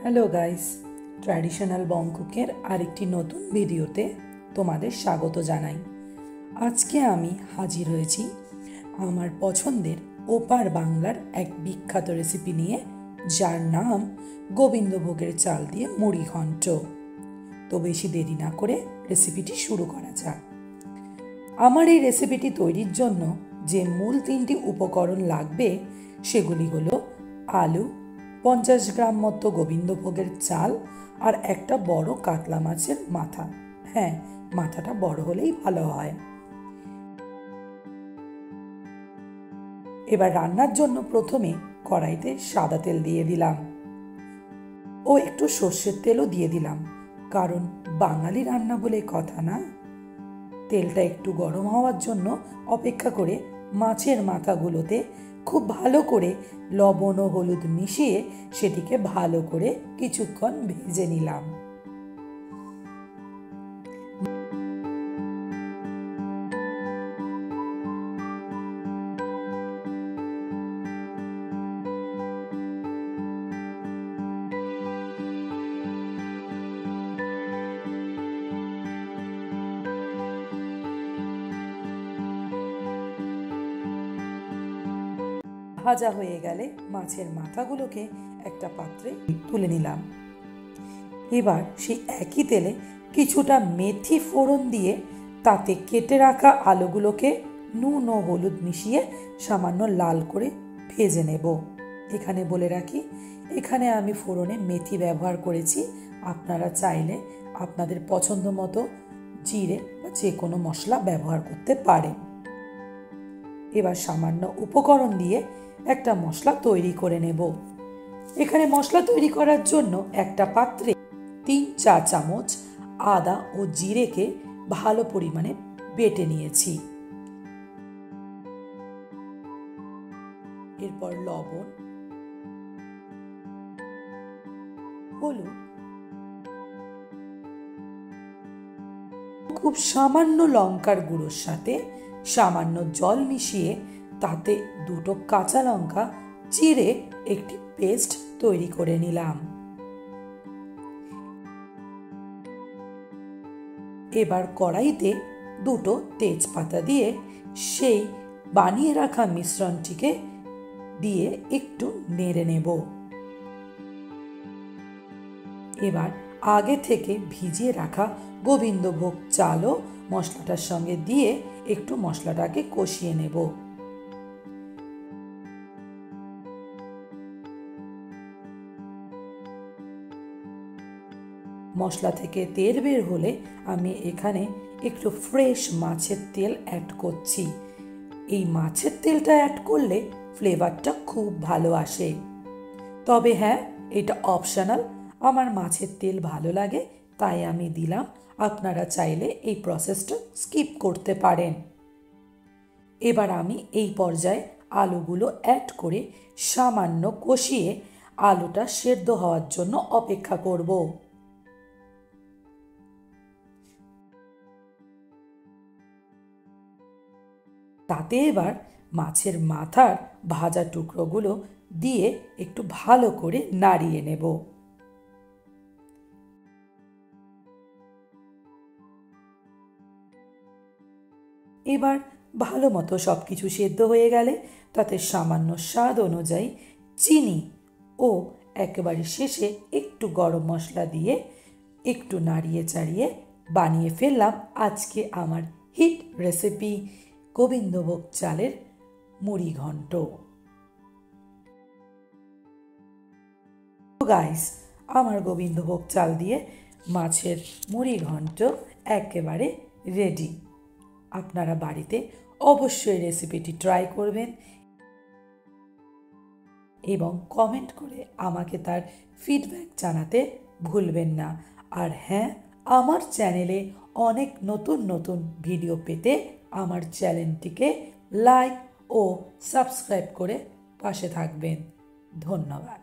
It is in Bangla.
হ্যালো গাইস, ট্র্যাডিশনাল বং কুকের আরেকটি নতুন ভিডিওতে তোমাদের স্বাগত জানাই। আজকে আমি হাজির হয়েছি আমার পছন্দের ওপার বাংলার এক বিখ্যাত রেসিপি নিয়ে, যার নাম গোবিন্দভোগের চাল দিয়ে মুড়ি ঘন্ট। তো বেশি দেরি না করে রেসিপিটি শুরু করা যাক। আমার এই রেসিপিটি তৈরির জন্য যে মূল তিনটি উপকরণ লাগবে সেগুলি হলো আলু, 50 গ্রাম মতো গোবিন্দভোগের চাল আর একটা বড় কাতলা মাছের মাথা। হ্যাঁ, মাথাটা বড় হলেই ভালো হয়। এবার রান্নার জন্য প্রথমে কড়াইতে সাদা তেল দিয়ে দিলাম ও একটু সর্ষের তেলও দিয়ে দিলাম, কারণ বাঙালি রান্না বলে কথা না। তেলটা একটু গরম হওয়ার জন্য অপেক্ষা করে মাছের মাথাগুলোতে খুব ভালো করে লবণ ও হলুদ মিশিয়ে সেটিকে ভালো করে কিছুক্ষণ ভেজে নিলাম। ভাজা হয়ে গেলে মাছের মাথাগুলোকে একটা পাত্রে তুলে নিলাম। এবার সেই একই তেলে কিছুটা মেথি ফোড়ন দিয়ে তাতে কেটে রাখা আলুগুলোকে নুন ও হলুদ মিশিয়ে সামান্য লাল করে ভেজে নেব। এখানে বলে রাখি, এখানে আমি ফোড়নে মেথি ব্যবহার করেছি। আপনারা চাইলে আপনাদের পছন্দ মতো জিরে বা যে কোনো মশলা ব্যবহার করতে পারেন। এবার সামান্য উপকরণ দিয়ে একটা মশলা তৈরি করে নেব। এখানে মশলা তৈরি করার জন্য একটা পাত্রে 3 চা চামচ আদা ও জিরেকে ভালো পরিমাণে বেটে নিয়েছি। এরপর লবণ, হলুদ, খুব সামান্য লঙ্কার গুঁড়োর সাথে সামান্য জল মিশিয়ে তাতে 2 কাঁচা লঙ্কা চিড়ে একটি পেস্ট তৈরি করে নিলাম। এবার কড়াইতে 2 তেজপাতা দিয়ে সেই বানিয়ে রাখা মিশ্রণটিকে দিয়ে একটু নেড়ে নেব। এবার আগে থেকে ভিজিয়ে রাখা গোবিন্দভোগ চালও মশলাটার সঙ্গে দিয়ে একটু মশলাটাকে কষিয়ে নেব। মশলা থেকে তেল বের হলে আমি এখানে একটু ফ্রেশ মাছের তেল অ্যাড করছি। এই মাছের তেলটা অ্যাড করলে ফ্লেভারটা খুব ভালো আসে। তবে হ্যাঁ, এটা অপশনাল, আমার মাছের তেল ভালো লাগে তাই আমি দিলাম। আপনারা চাইলে এই প্রসেসটা স্কিপ করতে পারেন। এবার আমি এই পর্যায়ে আলুগুলো অ্যাড করে সামান্য কষিয়ে আলুটা সেদ্ধ হওয়ার জন্য অপেক্ষা করব। তাতে এবার মাছের মাথার ভাজা টুকরোগুলো দিয়ে একটু ভালো করে নাড়িয়ে নেব। এবার ভালো মতো সব কিছু সেদ্ধ হয়ে গেলে তাতে সামান্য স্বাদ অনুযায়ী চিনি ও একেবারে শেষে একটু গরম মশলা দিয়ে একটু নাড়িয়ে চাড়িয়ে বানিয়ে ফেললাম আজকে আমার হিট রেসিপি গোবিন্দভোগ চালের মুড়ি ঘন্ট। গাইস, আমার গোবিন্দভোগ চাল দিয়ে মাছের মুড়ি ঘন্ট একেবারে রেডি। আপনারা বাড়িতে অবশ্যই রেসিপিটি ট্রাই করবেন এবং কমেন্ট করে আমাকে তার ফিডব্যাক জানাতে ভুলবেন না। আর হ্যাঁ, আমার চ্যানেলে অনেক নতুন নতুন ভিডিও পেতে আমার চ্যানেলটিকে লাইক ও সাবস্ক্রাইব করে পাশে থাকবেন। ধন্যবাদ।